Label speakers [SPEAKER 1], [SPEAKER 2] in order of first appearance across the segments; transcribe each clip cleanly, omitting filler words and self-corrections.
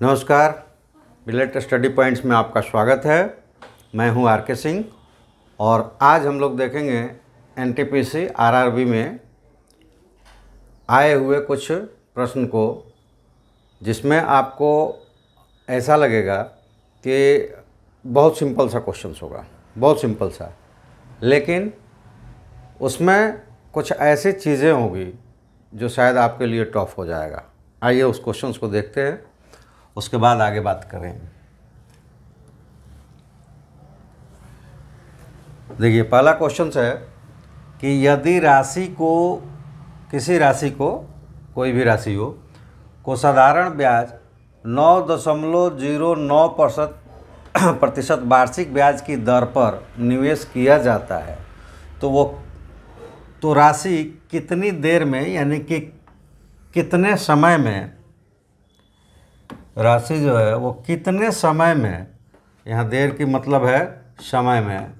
[SPEAKER 1] नमस्कार, bill rate study points में आपका स्वागत है। मैं हूं आर के सिंह और आज हम लोग देखेंगे एनटीपीसी आरआरबी में आए हुए कुछ प्रश्न को, जिसमें आपको ऐसा लगेगा कि बहुत सिंपल सा क्वेश्चन होगा, बहुत सिंपल सा, लेकिन उसमें कुछ ऐसी चीज़ें होगी जो शायद आपके लिए टफ हो जाएगा। आइए उस क्वेश्चन को देखते हैं, उसके बाद आगे बात करें। देखिए, पहला क्वेश्चन है कि यदि राशि को, किसी राशि को, कोई भी राशि हो, को साधारण ब्याज 9.09% प्रतिशत वार्षिक ब्याज की दर पर निवेश किया जाता है, तो राशि कितनी देर में, यानी कि कितने समय में, राशि जो है वो कितने समय में, यहाँ देर की मतलब है समय में,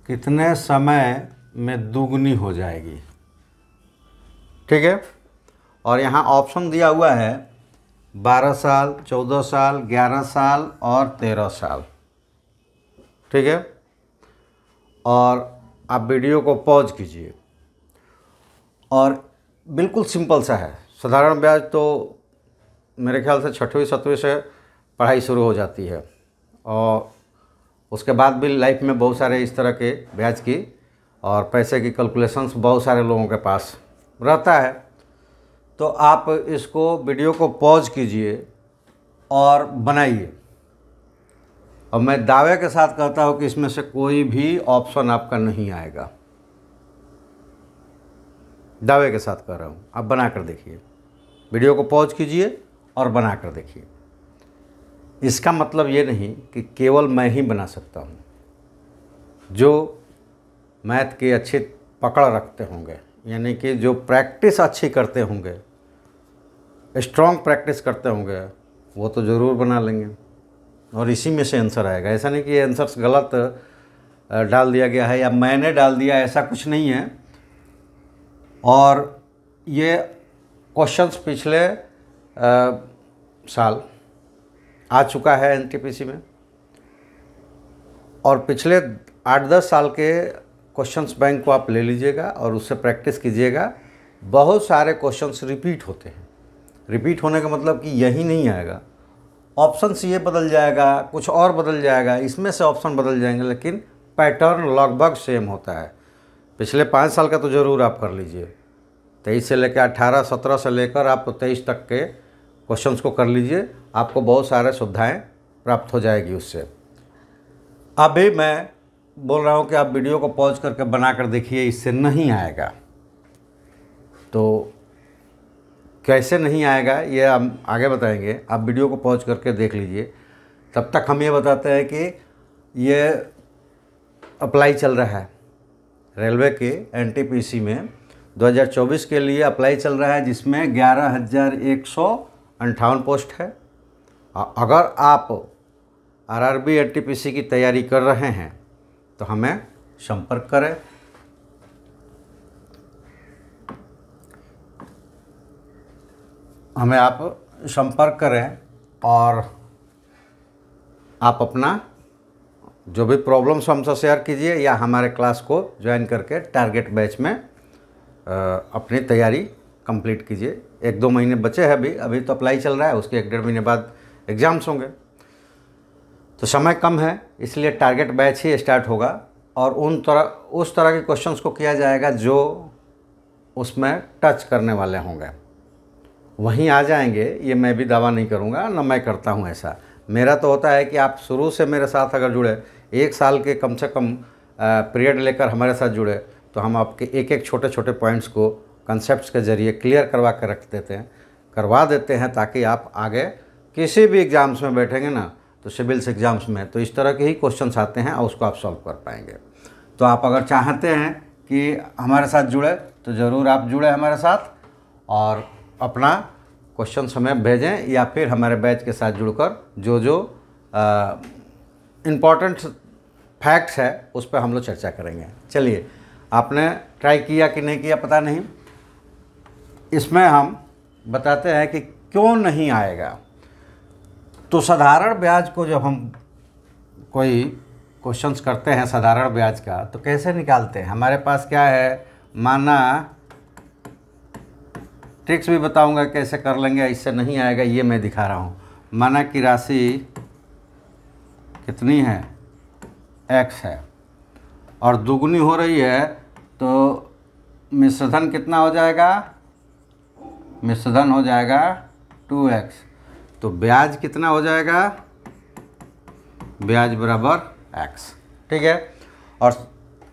[SPEAKER 1] कितने समय में दुगनी हो जाएगी। ठीक है। और यहाँ ऑप्शन दिया हुआ है 12 साल, 14 साल, 11 साल और 13 साल। ठीक है। और आप वीडियो को पॉज कीजिए। और बिल्कुल सिंपल सा है। साधारण ब्याज तो मेरे ख्याल से 6वीं 7वीं से पढ़ाई शुरू हो जाती है, और उसके बाद भी लाइफ में बहुत सारे इस तरह के ब्याज की और पैसे की कैलकुलेशंस बहुत सारे लोगों के पास रहता है। तो आप इसको, वीडियो को पॉज कीजिए और बनाइए। और मैं दावे के साथ कहता हूँ कि इसमें से कोई भी ऑप्शन आपका नहीं आएगा। दावे के साथ कह रहा हूँ, आप बना कर देखिए। वीडियो को पॉज कीजिए और बना कर देखिए। इसका मतलब ये नहीं कि केवल मैं ही बना सकता हूँ। जो मैथ की अच्छी पकड़ रखते होंगे, यानी कि जो प्रैक्टिस अच्छी करते होंगे, स्ट्रॉन्ग प्रैक्टिस करते होंगे, वो तो ज़रूर बना लेंगे और इसी में से आंसर आएगा। ऐसा नहीं कि ये आंसर्स गलत डाल दिया गया है या मैंने डाल दिया, ऐसा कुछ नहीं है। और ये क्वेश्चंस पिछले साल आ चुका है एनटीपीसी में, और पिछले 8-10 साल के क्वेश्चंस बैंक को आप ले लीजिएगा और उससे प्रैक्टिस कीजिएगा। बहुत सारे क्वेश्चंस रिपीट होते हैं। रिपीट होने का मतलब कि यही नहीं आएगा, ऑप्शंस ये बदल जाएगा, कुछ और बदल जाएगा, इसमें से ऑप्शन बदल जाएंगे, लेकिन पैटर्न लगभग सेम होता है। पिछले 5 साल का तो ज़रूर आप कर लीजिए। 23 से लेकर 18, 17 से लेकर आप 23 तक के क्वेश्चंस को कर लीजिए। आपको बहुत सारे सुविधाएं प्राप्त हो जाएगी उससे। अभी मैं बोल रहा हूं कि आप वीडियो को पॉज करके बना कर देखिए, इससे नहीं आएगा। तो कैसे नहीं आएगा ये हम आगे बताएंगे। आप वीडियो को पॉज करके देख लीजिए। तब तक हम ये बताते हैं कि ये अप्लाई चल रहा है रेलवे के एनटीपीसी में 2024 के लिए अप्लाई चल रहा है, जिसमें 11,158 पोस्ट है। अगर आप आरआरबी एनटीपीसी की तैयारी कर रहे हैं तो हमें संपर्क करें। हमें आप संपर्क करें और आप अपना जो भी प्रॉब्लम्स हमसे शेयर कीजिए, या हमारे क्लास को ज्वाइन करके टारगेट बैच में अपनी तैयारी कंप्लीट कीजिए। 1-2 महीने बचे हैं अभी तो अप्लाई चल रहा है, उसके 1-1.5 महीने बाद एग्ज़ाम्स होंगे, तो समय कम है, इसलिए टारगेट बैच ही स्टार्ट होगा। और उस तरह के क्वेश्चंस को किया जाएगा जो उसमें टच करने वाले होंगे, वहीं आ जाएंगे। ये मैं भी दावा नहीं करूँगा, ना मैं करता हूँ ऐसा। मेरा तो होता है कि आप शुरू से मेरे साथ अगर जुड़े, 1 साल के कम से कम पीरियड लेकर हमारे साथ जुड़े, तो हम आपके एक छोटे छोटे पॉइंट्स को कंसेप्ट्स के ज़रिए क्लियर करवा कर करवा देते हैं, ताकि आप आगे किसी भी एग्ज़ाम्स में बैठेंगे ना, तो सिविल्स एग्ज़ाम्स में तो इस तरह के ही क्वेश्चंस आते हैं और उसको आप सॉल्व कर पाएंगे। तो आप अगर चाहते हैं कि हमारे साथ जुड़े, तो ज़रूर आप जुड़े हमारे साथ और अपना क्वेश्चंस हमें भेजें, या फिर हमारे बैच के साथ जुड़कर जो इम्पॉर्टेंट फैक्ट्स है उस पर हम लोग चर्चा करेंगे। चलिए, आपने ट्राई किया कि नहीं किया पता नहीं, इसमें हम बताते हैं कि क्यों नहीं आएगा। तो साधारण ब्याज को जब हम कोई क्वेश्चंस करते हैं साधारण ब्याज का, तो कैसे निकालते हैं? हमारे पास क्या है, माना ट्रिक्स भी बताऊंगा कैसे कर लेंगे, इससे नहीं आएगा ये मैं दिखा रहा हूँ। माना कि राशि कितनी है, x है, और दुगनी हो रही है, तो मिश्रधन कितना हो जाएगा, मिश्रधन हो जाएगा 2x। तो ब्याज कितना हो जाएगा, ब्याज बराबर x। ठीक है। और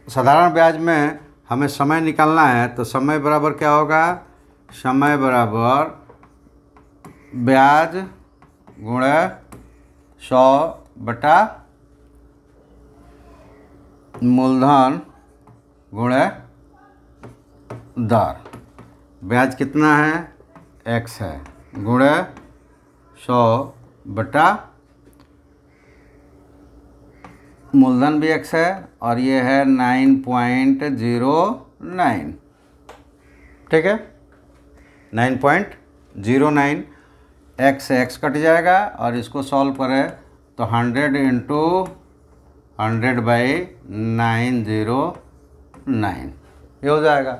[SPEAKER 1] साधारण ब्याज में हमें समय निकालना है, तो समय बराबर क्या होगा, समय बराबर ब्याज गुणे 100 बटा मूलधन गुणे दर। ब्याज कितना है, x है, गुणे 100 बटा मूलधन भी x है, और ये है 9.09। ठीक है, 9.09। x से x कट जाएगा, और इसको सॉल्व करें तो 100 इंटू 100/909 ये हो जाएगा।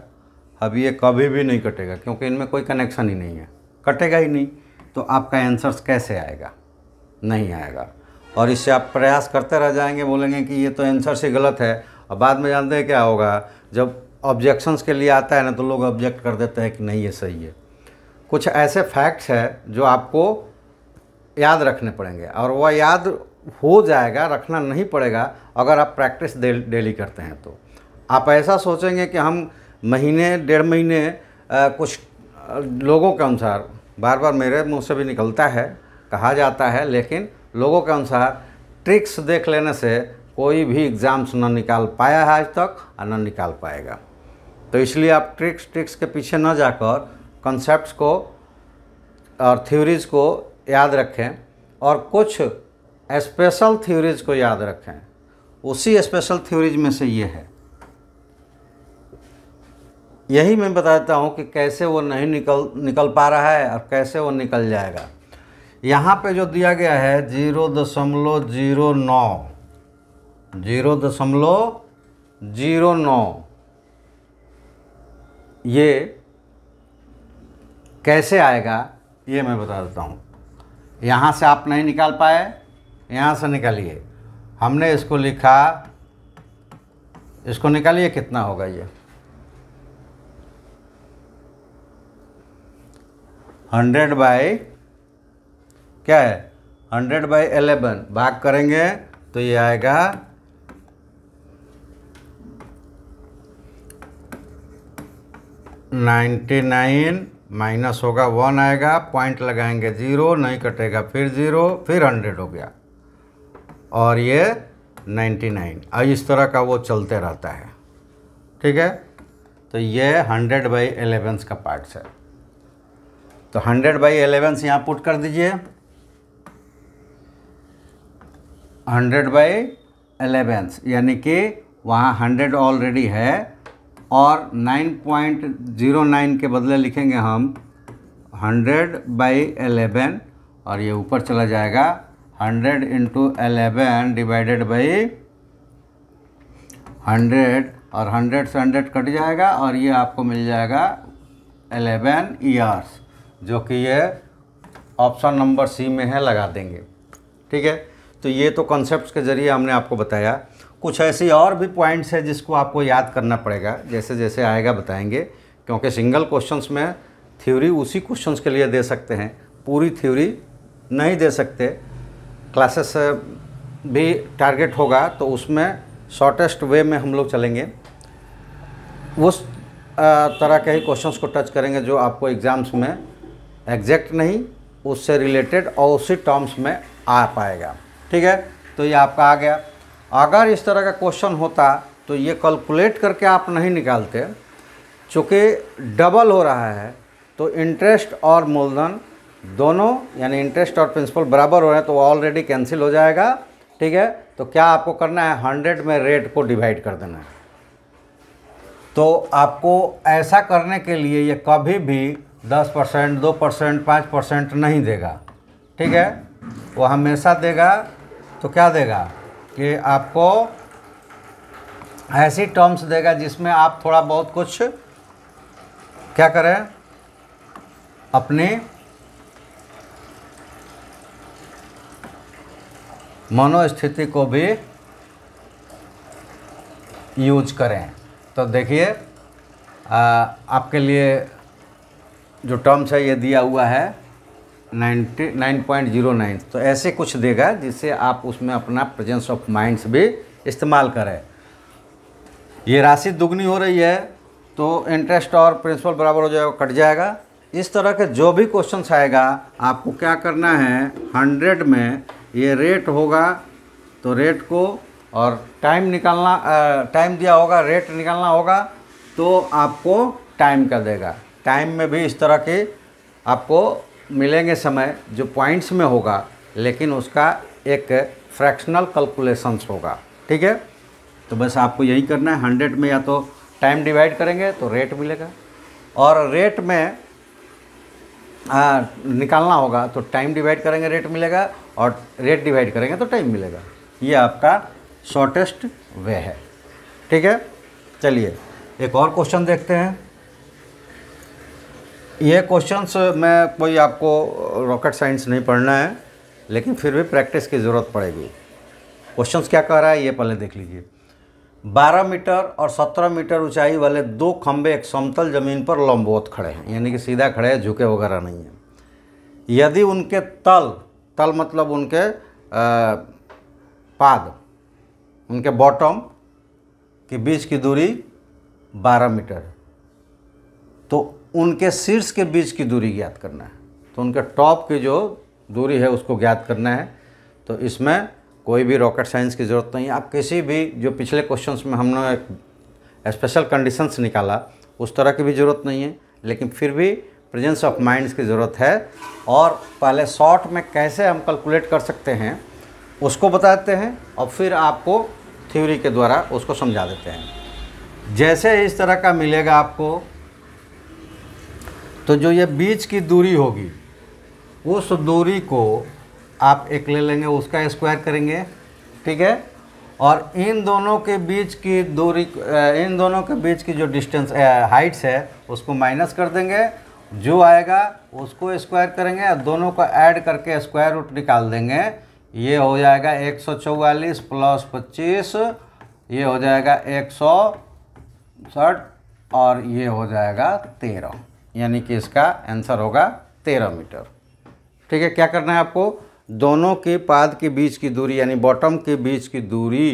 [SPEAKER 1] अब ये कभी भी नहीं कटेगा, क्योंकि इनमें कोई कनेक्शन ही नहीं है, कटेगा ही नहीं। तो आपका आंसर कैसे आएगा, नहीं आएगा। और इससे आप प्रयास करते रह जाएंगे, बोलेंगे कि ये तो आंसर से गलत है, और बाद में जानते हैं क्या होगा, जब ऑब्जेक्शंस के लिए आता है ना, तो लोग ऑब्जेक्ट कर देते हैं कि नहीं ये सही है। कुछ ऐसे फैक्ट्स हैं जो आपको याद रखने पड़ेंगे, और वह याद हो जाएगा, रखना नहीं पड़ेगा अगर आप प्रैक्टिस डेली करते हैं। तो आप ऐसा सोचेंगे कि हम महीने डेढ़ महीने कुछ लोगों के अनुसार, बार बार मेरे मुंह से भी निकलता है, कहा जाता है, लेकिन लोगों के अनुसार ट्रिक्स देख लेने से कोई भी एग्ज़ाम्स न निकाल पाया है आज तक, और न निकाल पाएगा। तो इसलिए आप ट्रिक्स के पीछे न जाकर कॉन्सेप्ट्स को और थ्योरीज़ को याद रखें, और कुछ स्पेशल थ्योरीज़ को याद रखें। उसी स्पेशल थ्योरीज में से ये है, यही मैं बताता हूँ कि कैसे वो नहीं निकल पा रहा है और कैसे वो निकल जाएगा। यहाँ पे जो दिया गया है 0.09 ये कैसे आएगा ये मैं बता देता हूँ। यहाँ से आप नहीं निकाल पाए, यहाँ से निकालिए। हमने इसको लिखा, इसको निकालिए, कितना होगा ये 100 बाई क्या है 100/11 भाग करेंगे तो ये आएगा 99 माइनस होगा 1 आएगा, पॉइंट लगाएंगे 0, नहीं कटेगा, फिर 0, फिर 100 हो गया, और ये 99। और इस तरह का वो चलते रहता है। ठीक है, तो ये 100/11 का पार्ट्स है। तो 100/11 यहाँ पुट कर दीजिए, 100/11 यानी कि वहाँ 100 ऑलरेडी है, और 9.09 के बदले लिखेंगे हम 100/11, और ये ऊपर चला जाएगा 100 × 11 डिवाइडेड बाई 100, और 100 से 100 कट जाएगा, और ये आपको मिल जाएगा 11 ईयर्स, जो कि ये ऑप्शन नंबर सी में है, लगा देंगे। ठीक है, तो ये तो कॉन्सेप्ट्स के ज़रिए हमने आपको बताया। कुछ ऐसी और भी पॉइंट्स है जिसको आपको याद करना पड़ेगा, जैसे जैसे आएगा बताएंगे, क्योंकि सिंगल क्वेश्चंस में थ्योरी उसी क्वेश्चंस के लिए दे सकते हैं, पूरी थ्योरी नहीं दे सकते। क्लासेस भी टारगेट होगा तो उसमें शॉर्टेस्ट वे में हम लोग चलेंगे, उस तरह के ही क्वेश्चंस को टच करेंगे जो आपको एग्ज़ाम्स में एग्जैक्ट नहीं, उससे रिलेटेड और उसी टर्म्स में आ पाएगा। ठीक है, तो ये आपका आ गया। अगर इस तरह का क्वेश्चन होता तो ये कैलकुलेट करके आप नहीं निकालते, चूँकि डबल हो रहा है तो इंटरेस्ट और मूलधन दोनों, यानी इंटरेस्ट और प्रिंसिपल बराबर हो रहे हैं, तो ऑलरेडी कैंसिल हो जाएगा। ठीक है, तो क्या आपको करना है, 100 में रेट को डिवाइड कर देना है। तो आपको ऐसा करने के लिए ये कभी भी 10%, 2%, 5% नहीं देगा। ठीक है, वो हमेशा देगा तो क्या देगा कि आपको ऐसी टर्म्स देगा जिसमें आप थोड़ा बहुत कुछ क्या करें, अपनी मनोस्थिति को भी यूज करें। तो देखिए आपके लिए जो टर्म्स है ये दिया हुआ है 99.09। तो ऐसे कुछ देगा जिससे आप उसमें अपना प्रेजेंस ऑफ माइंड्स भी इस्तेमाल करें। ये राशि दुगनी हो रही है तो इंटरेस्ट और प्रिंसिपल बराबर हो जाएगा, कट जाएगा। इस तरह के जो भी क्वेश्चंस आएगा आपको क्या करना है, 100 में ये रेट होगा तो रेट को, और टाइम निकालना, टाइम दिया होगा, रेट निकालना होगा तो आपको टाइम का देगा। टाइम में भी इस तरह के आपको मिलेंगे समय जो पॉइंट्स में होगा, लेकिन उसका एक फ्रैक्शनल कैलकुलेशंस होगा। ठीक है, तो बस आपको यही करना है। 100 में या तो टाइम डिवाइड करेंगे तो रेट मिलेगा, और रेट में निकालना होगा तो टाइम डिवाइड करेंगे रेट मिलेगा, और रेट डिवाइड करेंगे तो टाइम मिलेगा। ये आपका शॉर्टेस्ट वे है। ठीक है, चलिए एक और क्वेश्चन देखते हैं। ये क्वेश्चंस में कोई आपको रॉकेट साइंस नहीं पढ़ना है, लेकिन फिर भी प्रैक्टिस की ज़रूरत पड़ेगी। क्वेश्चंस क्या कह रहा है ये पहले देख लीजिए। 12 मीटर और 17 मीटर ऊंचाई वाले दो खंबे एक समतल ज़मीन पर लंबवत खड़े हैं, यानी कि सीधा खड़े हैं, झुके वगैरह नहीं हैं। यदि उनके तल मतलब उनके पाद, उनके बॉटम के बीच की दूरी 12 मीटर है, तो उनके शीर्ष के बीच की दूरी ज्ञात करना है। तो उनके टॉप की जो दूरी है उसको ज्ञात करना है। तो इसमें कोई भी रॉकेट साइंस की ज़रूरत नहीं है। आप किसी भी जो पिछले क्वेश्चंस में हमने एक स्पेशल कंडीशंस निकाला उस तरह की भी ज़रूरत नहीं है, लेकिन फिर भी प्रेजेंस ऑफ माइंड्स की ज़रूरत है। और पहले शॉर्ट में कैसे हम कैलकुलेट कर सकते हैं उसको बताते हैं, और फिर आपको थ्योरी के द्वारा उसको समझा देते हैं। जैसे इस तरह का मिलेगा आपको, तो जो ये बीच की दूरी होगी उस दूरी को आप एक ले लेंगे, उसका स्क्वायर करेंगे। ठीक है, और इन दोनों के बीच की दूरी, इन दोनों के बीच की जो डिस्टेंस हाइट्स है उसको माइनस कर देंगे, जो आएगा उसको स्क्वायर करेंगे और दोनों को ऐड करके स्क्वायर रूट निकाल देंगे। ये हो जाएगा 144 प्लस 25, ये हो जाएगा 160, और ये हो जाएगा 13, यानी कि इसका आंसर होगा 13 मीटर। ठीक है, क्या करना है आपको, दोनों के पाद के बीच की दूरी यानी बॉटम के बीच की दूरी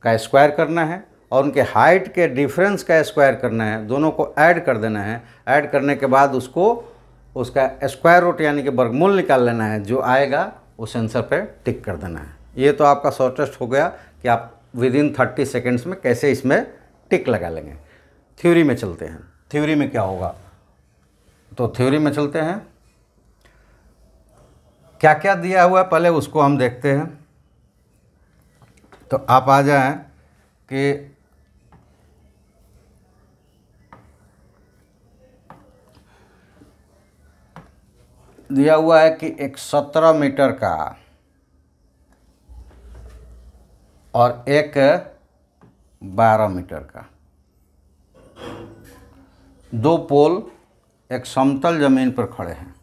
[SPEAKER 1] का स्क्वायर करना है, और उनके हाइट के डिफरेंस का स्क्वायर करना है, दोनों को ऐड कर देना है। ऐड करने के बाद उसको उसका स्क्वायर रूट यानी कि वर्गमूल निकाल लेना है, जो आएगा उस आंसर पे टिक कर देना है। ये तो आपका शॉर्टेस्ट हो गया कि आप विदिन 30 सेकेंड्स में कैसे इसमें टिक लगा लेंगे। थ्योरी में चलते हैं। थ्योरी में क्या होगा, तो थ्योरी में चलते हैं। क्या क्या दिया हुआ है पहले उसको हम देखते हैं। तो आप आ जाएं कि दिया हुआ है कि एक 17 मीटर का और एक 12 मीटर का, दो पोल एक समतल जमीन पर खड़े हैं।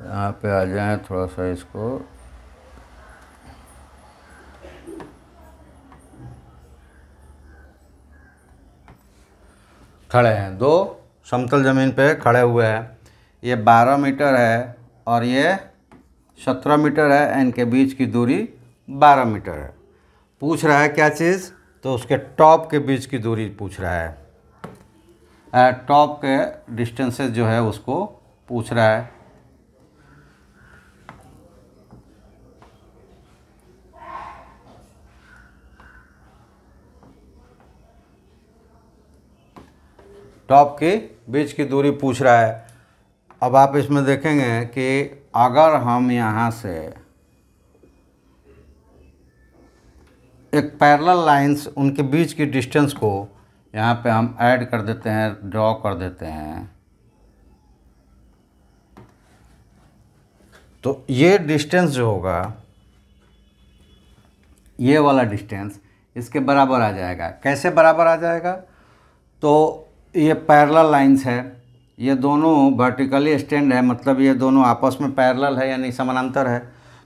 [SPEAKER 1] यहाँ पे आ जाएं, थोड़ा सा इसको खड़े हैं, दो समतल ज़मीन पे खड़े हुए हैं। ये 12 मीटर है और ये 17 मीटर है, इनके बीच की दूरी 12 मीटर है। पूछ रहा है क्या चीज़, तो उसके टॉप के बीच की दूरी पूछ रहा है, टॉप के डिस्टेंसेस जो है उसको पूछ रहा है। टॉप के बीच की दूरी पूछ रहा है। अब आप इसमें देखेंगे कि अगर हम यहाँ से एक पैरेलल लाइंस उनके बीच की डिस्टेंस को यहाँ पे हम ऐड कर देते हैं, ड्रॉ कर देते हैं, तो ये डिस्टेंस जो होगा, ये वाला डिस्टेंस इसके बराबर आ जाएगा। कैसे बराबर आ जाएगा? तो ये पैरेलल लाइंस है, ये दोनों वर्टिकली स्टैंड है, मतलब ये दोनों आपस में पैरेलल है यानी समानांतर है,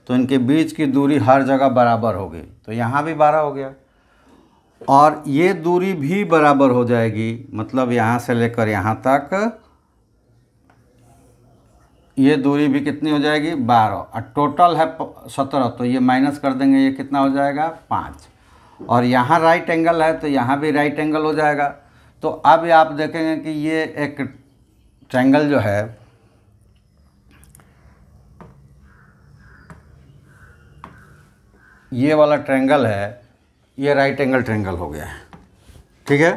[SPEAKER 1] तो इनके बीच की दूरी हर जगह बराबर होगी। तो यहाँ भी 12 हो गया और ये दूरी भी बराबर हो जाएगी, मतलब यहाँ से लेकर यहाँ तक ये दूरी भी कितनी हो जाएगी? 12। और टोटल है 17, तो ये माइनस कर देंगे, ये कितना हो जाएगा? 5। और यहाँ राइट एंगल है तो यहाँ भी राइट एंगल हो जाएगा। तो अब आप देखेंगे कि ये एक ट्रायंगल जो है ये वाला ट्रायंगल है, ये राइट एंगल ट्रायंगल हो गया है। ठीक है,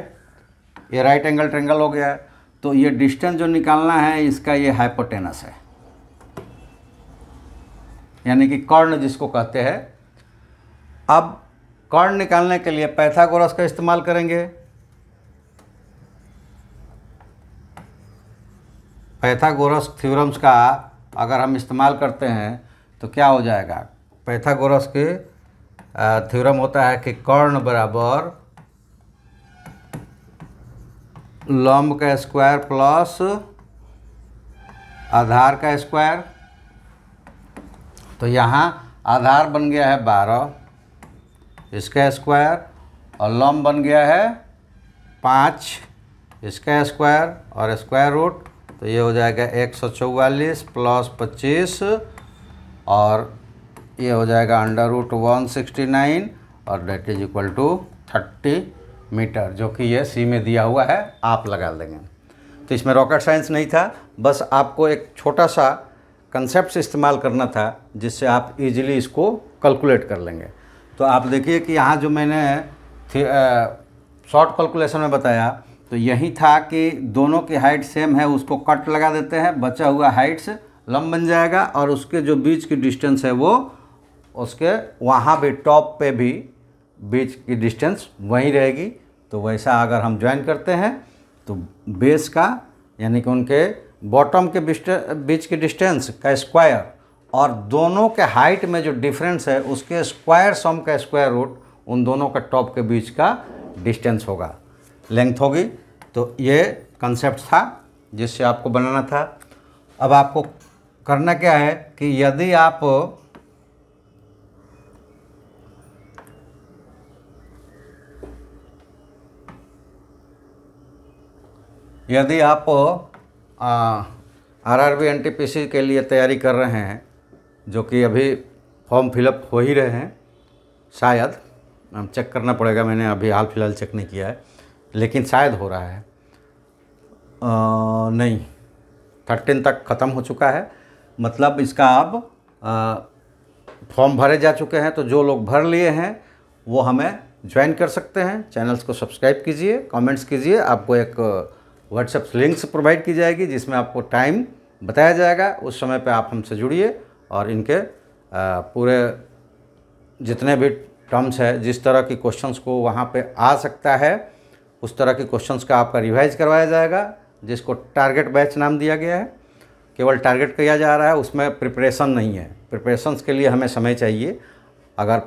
[SPEAKER 1] ये राइट एंगल ट्रायंगल हो गया है। तो ये डिस्टेंस जो निकालना है इसका ये हाइपोटेनस है, यानी कि कर्ण जिसको कहते हैं। अब कर्ण निकालने के लिए पाइथागोरस का इस्तेमाल करेंगे। पाइथागोरस थ्योरम्स का अगर हम इस्तेमाल करते हैं तो क्या हो जाएगा? पाइथागोरस के थ्योरम होता है कि कर्ण बराबर लंब का स्क्वायर प्लस आधार का स्क्वायर। तो यहाँ आधार बन गया है 12, इसका स्क्वायर, और लंब बन गया है 5, इसका स्क्वायर और स्क्वायर रूट। तो ये हो जाएगा 144 प्लस 25 और ये हो जाएगा अंडर रूट 169 और that is equal to 30 metre, जो कि ये सी में दिया हुआ है, आप लगा देंगे। तो इसमें रॉकेट साइंस नहीं था, बस आपको एक छोटा सा कंसेप्ट इस्तेमाल करना था जिससे आप इजीली इसको कैलकुलेट कर लेंगे। तो आप देखिए कि यहाँ जो मैंने शॉर्ट कैलकुलेशन में बताया तो यही था कि दोनों की हाइट सेम है, उसको कट लगा देते हैं, बचा हुआ हाइट्स लंब बन जाएगा और उसके जो बीच की डिस्टेंस है वो उसके वहाँ भी टॉप पे भी बीच की डिस्टेंस वही रहेगी। तो वैसा अगर हम ज्वाइन करते हैं तो बेस का यानी कि उनके बॉटम के बीच की डिस्टेंस का स्क्वायर और दोनों के हाइट में जो डिफरेंस है उसके स्क्वायर सम का स्क्वायर रूट उन दोनों का टॉप के बीच का डिस्टेंस होगा, लेंथ होगी। तो ये कंसेप्ट था जिससे आपको बनाना था। अब आपको करना क्या है कि यदि आप आरआरबी एनटीपीसी के लिए तैयारी कर रहे हैं, जो कि अभी फॉर्म फिलअप हो ही रहे हैं, शायद हम चेक करना पड़ेगा, मैंने अभी हाल फिलहाल चेक नहीं किया है, लेकिन शायद हो रहा है। नहीं, 13 तक ख़त्म हो चुका है, मतलब इसका अब फॉर्म भरे जा चुके हैं। तो जो लोग भर लिए हैं वो हमें ज्वाइन कर सकते हैं। चैनल्स को सब्सक्राइब कीजिए, कमेंट्स कीजिए, आपको एक व्हाट्सएप लिंक्स प्रोवाइड की जाएगी जिसमें आपको टाइम बताया जाएगा, उस समय पे आप हमसे जुड़िए और इनके पूरे जितने भी टर्म्स है, जिस तरह की क्वेश्चंस को वहाँ पे आ सकता है उस तरह के क्वेश्चंस का आपका रिवाइज करवाया जाएगा, जिसको टारगेट बैच नाम दिया गया है। केवल टारगेट किया जा रहा है, उसमें प्रिपरेशन नहीं है। प्रिपरेशंस के लिए हमें समय चाहिए। अगर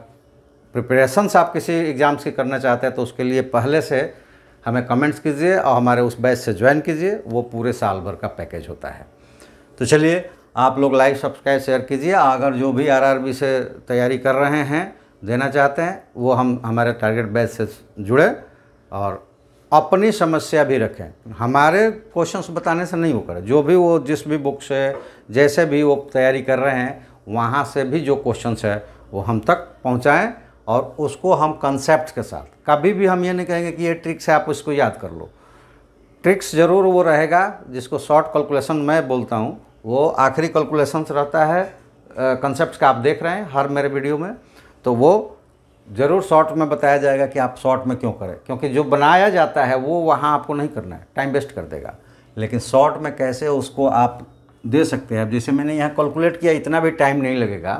[SPEAKER 1] प्रिपरेशंस आप किसी एग्ज़ाम्स की करना चाहते हैं तो उसके लिए पहले से हमें कमेंट्स कीजिए और हमारे उस बैच से ज्वाइन कीजिए, वो पूरे साल भर का पैकेज होता है। तो चलिए, आप लोग लाइक, सब्सक्राइब, शेयर कीजिए। अगर जो भी आरआरबी से तैयारी कर रहे हैं, देना चाहते हैं, वो हमारे टारगेट बैच से जुड़े और अपनी समस्या भी रखें। हमारे क्वेश्चंस बताने से नहीं वो करें, जो भी वो जिस भी बुक से जैसे भी वो तैयारी कर रहे हैं वहाँ से भी जो क्वेश्चंस है वो हम तक पहुँचाएँ और उसको हम कंसेप्ट के साथ, कभी भी हम ये नहीं कहेंगे कि ये ट्रिक्स है आप इसको याद कर लो। ट्रिक्स ज़रूर वो रहेगा जिसको शॉर्ट कैलकुलेशन मैं बोलता हूँ, वो आखिरी कैलकुलेशंस रहता है कंसेप्ट का, आप देख रहे हैं हर मेरे वीडियो में, तो वो ज़रूर शॉर्ट में बताया जाएगा कि आप शॉर्ट में क्यों करें, क्योंकि जो बनाया जाता है वो वहाँ आपको नहीं करना है, टाइम वेस्ट कर देगा। लेकिन शॉर्ट में कैसे उसको आप दे सकते हैं। अब जैसे मैंने यहाँ कैलकुलेट किया, इतना भी टाइम नहीं लगेगा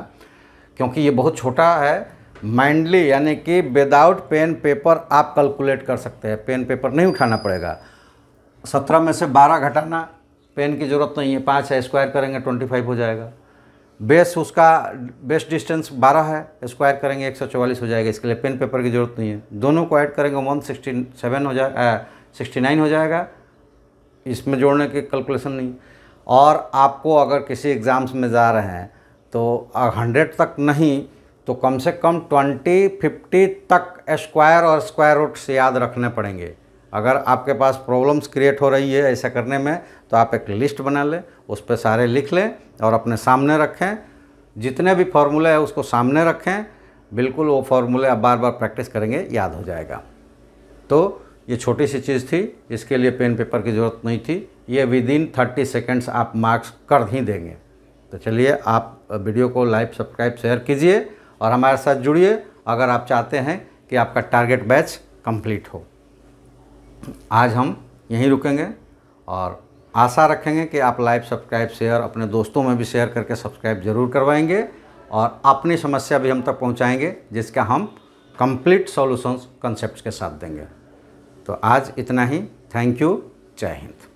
[SPEAKER 1] क्योंकि ये बहुत छोटा है। माइंडली यानी कि विदाउट पेन पेपर आप कैलकुलेट कर सकते हैं, पेन पेपर नहीं उठाना पड़ेगा। 17 में से 12 घटाना, पेन की ज़रूरत नहीं है, 5 है, स्क्वायर करेंगे 25 हो जाएगा। बेस उसका बेस डिस्टेंस 12 है, स्क्वायर करेंगे 144 हो जाएगा। इसके लिए पेन पेपर की ज़रूरत नहीं है। दोनों को ऐड करेंगे 167 हो जाएगा, 69 हो जाएगा। इसमें जोड़ने की कैलकुलेशन नहीं। और आपको अगर किसी एग्ज़ाम्स में जा रहे हैं तो 100 तक नहीं तो कम से कम 20-50 तक स्क्वायर और स्क्वायर रूट से याद रखने पड़ेंगे। अगर आपके पास प्रॉब्लम्स क्रिएट हो रही है ऐसा करने में तो आप एक लिस्ट बना लें, उस पर सारे लिख लें और अपने सामने रखें। जितने भी फार्मूले हैं उसको सामने रखें, बिल्कुल वो फार्मूले आप बार बार प्रैक्टिस करेंगे याद हो जाएगा। तो ये छोटी सी चीज़ थी, इसके लिए पेन पेपर की ज़रूरत नहीं थी। ये विदिन 30 सेकेंड्स आप मार्क्स कर ही देंगे। तो चलिए आप वीडियो को लाइक, सब्सक्राइब, शेयर कीजिए और हमारे साथ जुड़िए अगर आप चाहते हैं कि आपका टारगेट बैच कंप्लीट हो। आज हम यहीं रुकेंगे और आशा रखेंगे कि आप लाइक, सब्सक्राइब, शेयर अपने दोस्तों में भी शेयर करके सब्सक्राइब ज़रूर करवाएंगे और अपनी समस्या भी हम तक पहुंचाएंगे, जिसका हम कंप्लीट सॉल्यूशंस कंसेप्ट्स के साथ देंगे। तो आज इतना ही। Thank you. जय हिंद।